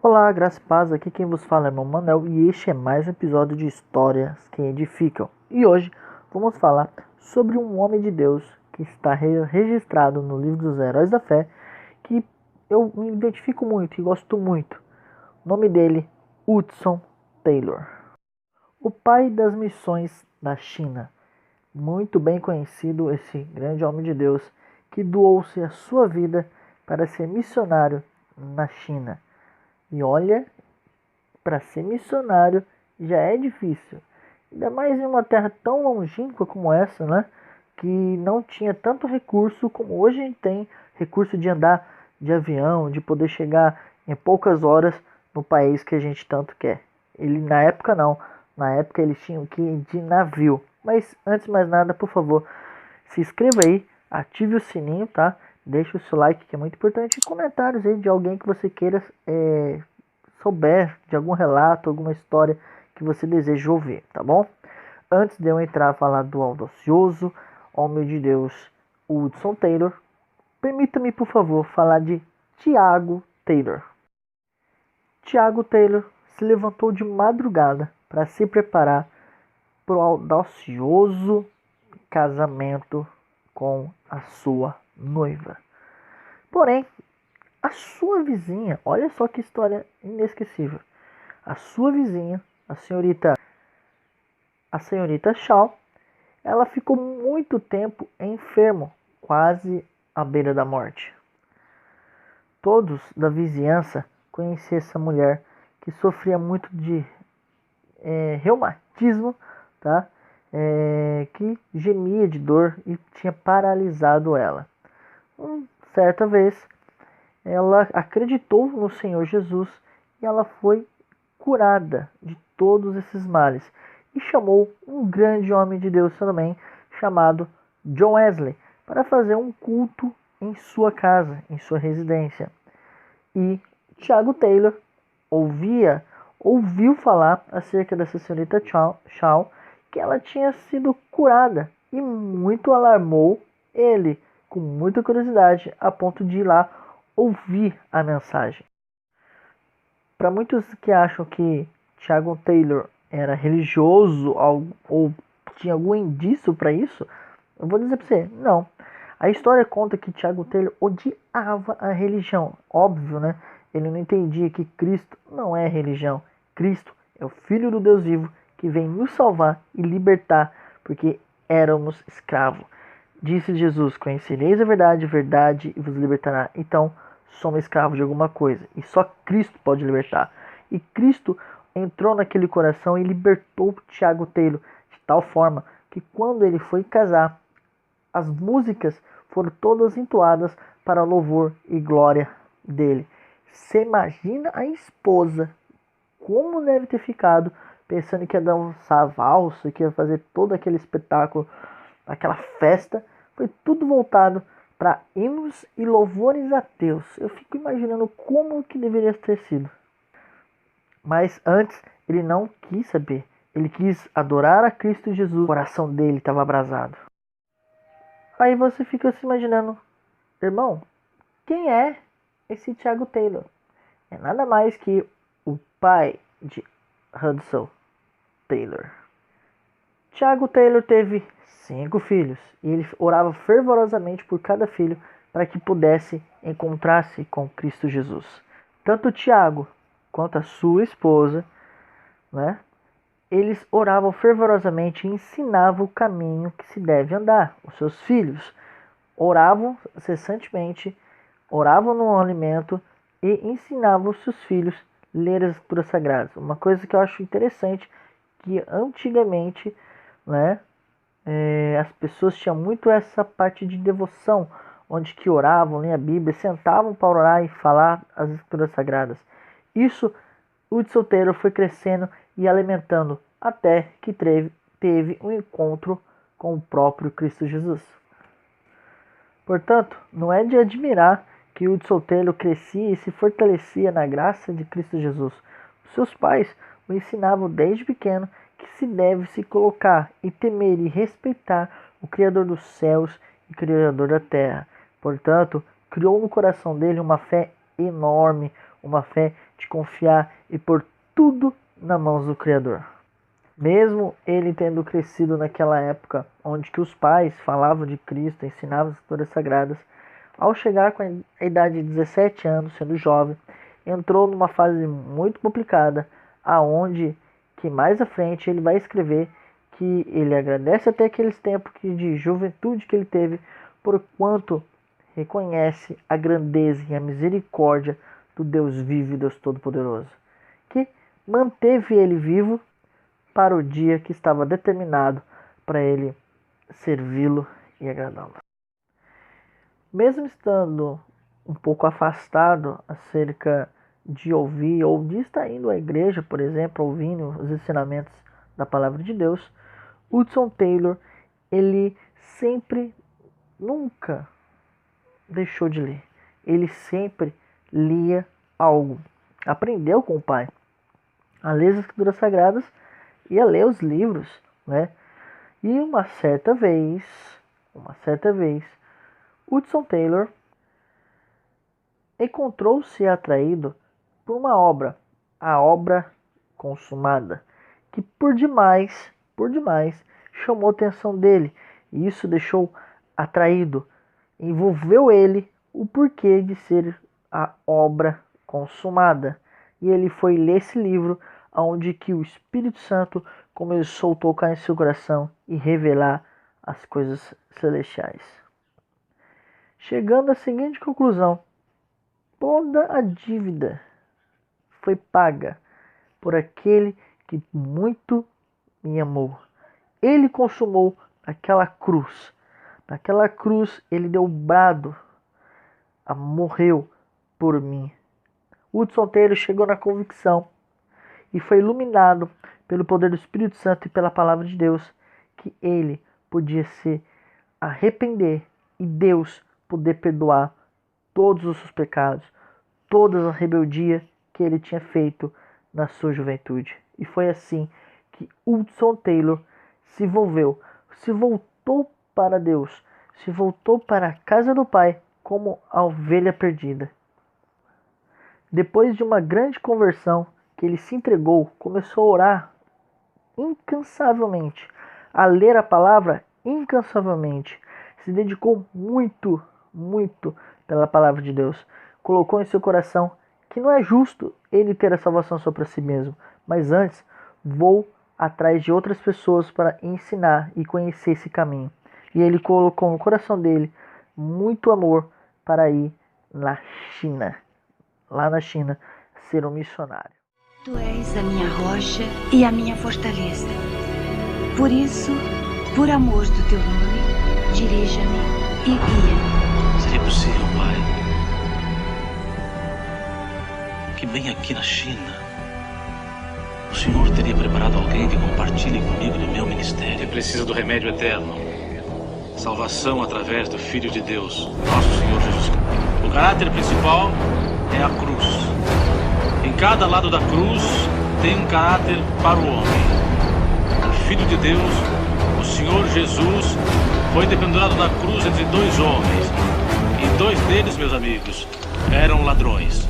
Olá, graça e paz, aqui quem vos fala é irmão Manuel e este é mais um episódio de Histórias que Edificam. E hoje vamos falar sobre um homem de Deus que está registrado no livro dos Heróis da Fé, que eu me identifico muito e gosto muito. O nome dele, Hudson Taylor. O pai das missões da China. Muito bem conhecido esse grande homem de Deus que doou-se a sua vida para ser missionário na China. E olha, para ser missionário já é difícil. Ainda mais em uma terra tão longínqua como essa, né? Que não tinha tanto recurso como hoje a gente tem recurso de andar de avião, de poder chegar em poucas horas no país que a gente tanto quer. Ele na época não. Na época eles tinham que ir de navio. Mas antes de mais nada, por favor, se inscreva aí, ative o sininho, tá? Deixe o seu like que é muito importante. E comentários aí de alguém que você queira souber de algum relato, alguma história que você deseja ouvir, tá bom? Antes de eu entrar a falar do audacioso homem de Deus, Hudson Taylor, permita-me, por favor, falar de Tiago Taylor. Tiago Taylor se levantou de madrugada para se preparar para o audacioso casamento com a sua noiva. Porém, a sua vizinha, olha só que história inesquecível. A sua vizinha, a senhorita Shaw, ela ficou muito tempo enfermo, quase à beira da morte. Todos da vizinhança conheciam essa mulher que sofria muito de reumatismo, tá? Que gemia de dor e tinha paralisado ela. Certa vez, ela acreditou no Senhor Jesus e ela foi curada de todos esses males e chamou um grande homem de Deus também chamado John Wesley para fazer um culto em sua casa, em sua residência. E Tiago Taylor ouviu falar acerca dessa senhorita Shaw, que ela tinha sido curada e muito alarmou ele, com muita curiosidade, a ponto de ir lá ouvir a mensagem. Para muitos que acham que Tiago Taylor era religioso ou tinha algum indício para isso, eu vou dizer para você, não. A história conta que Tiago Taylor odiava a religião. Óbvio, né? Ele não entendia que Cristo não é religião. Cristo é o Filho do Deus vivo que vem nos salvar e libertar, porque éramos escravos. Disse Jesus: conhecereis a verdade vos libertará. Então, somos escravos de alguma coisa e só Cristo pode libertar. E Cristo entrou naquele coração e libertou Tiago Taylor de tal forma que quando ele foi casar, as músicas foram todas entoadas para louvor e glória dele. Você imagina a esposa como deve ter ficado pensando que ia dançar valsa, que ia fazer todo aquele espetáculo, aquela festa. Foi tudo voltado para hinos e louvores a Deus. Eu fico imaginando como que deveria ter sido. Mas antes ele não quis saber. Ele quis adorar a Cristo Jesus. O coração dele estava abrasado. Aí você fica se imaginando, irmão, quem é esse Tiago Taylor? É nada mais que o pai de Hudson Taylor. Tiago Taylor teve 5 filhos e ele orava fervorosamente por cada filho para que pudesse encontrar-se com Cristo Jesus. Tanto Tiago quanto a sua esposa, né, eles oravam fervorosamente e ensinavam o caminho que se deve andar. Os seus filhos oravam cessantemente, oravam no alimento e ensinavam os seus filhos a ler as Escrituras Sagradas. Uma coisa que eu acho interessante, que antigamente, né, as pessoas tinham muito essa parte de devoção, onde que oravam, liam a Bíblia, sentavam para orar e falar as Escrituras Sagradas. Isso, o Taylor foi crescendo e alimentando até que teve um encontro com o próprio Cristo Jesus. Portanto, não é de admirar que o Taylor crescia e se fortalecia na graça de Cristo Jesus. Seus pais o ensinavam desde pequeno que se deve se colocar e temer e respeitar o Criador dos céus e Criador da terra. Portanto, criou no coração dele uma fé enorme, uma fé de confiar e pôr tudo nas mãos do Criador. Mesmo ele tendo crescido naquela época onde que os pais falavam de Cristo, ensinavam as Escrituras Sagradas, ao chegar com a idade de 17 anos, sendo jovem, entrou numa fase muito complicada, aonde que mais à frente ele vai escrever que ele agradece até aqueles tempos de juventude que ele teve, por quanto reconhece a grandeza e a misericórdia do Deus vivo e Deus Todo-Poderoso, que manteve ele vivo para o dia que estava determinado para ele servi-lo e agradá-lo. Mesmo estando um pouco afastado acerca de ouvir ou de estar indo à igreja, por exemplo, ouvindo os ensinamentos da palavra de Deus, Hudson Taylor, ele nunca deixou de ler. Ele sempre lia algo. Aprendeu com o pai a ler as Escrituras Sagradas e a ler os livros, né? E uma certa vez, Hudson Taylor encontrou-se atraído por uma obra, a obra consumada, que por demais chamou a atenção dele, e isso deixou atraído, envolveu ele o porquê de ser a obra consumada. E ele foi ler esse livro, onde que o Espírito Santo começou a tocar em seu coração e revelar as coisas celestiais. Chegando à seguinte conclusão: toda a dívida foi paga por aquele que muito me amou. Ele consumou aquela cruz. Naquela cruz ele deu brado, morreu por mim. Hudson Taylor chegou na convicção e foi iluminado pelo poder do Espírito Santo e pela palavra de Deus, que ele podia se arrepender e Deus poder perdoar todos os seus pecados, toda a rebeldia que ele tinha feito na sua juventude. E foi assim que Hudson Taylor se voltou para Deus, se voltou para a casa do Pai como a ovelha perdida. Depois de uma grande conversão, que ele se entregou, começou a orar incansavelmente, a ler a palavra incansavelmente, se dedicou muito pela palavra de Deus, colocou em seu coração que não é justo ele ter a salvação só para si mesmo, mas antes vou atrás de outras pessoas para ensinar e conhecer esse caminho. E ele colocou no coração dele muito amor para ir na China, lá na China, ser um missionário. Tu és a minha rocha e a minha fortaleza. Por isso, por amor do teu nome, dirija-me e guia-me. Seria possível, Pai, que bem aqui na China o Senhor teria preparado alguém que compartilhe comigo do meu ministério. Eu preciso do remédio eterno. Salvação através do Filho de Deus, nosso Senhor Jesus. O caráter principal é a cruz. Em cada lado da cruz tem um caráter para o homem. O Filho de Deus, o Senhor Jesus, foi dependurado na cruz entre dois homens. E dois deles, meus amigos, eram ladrões.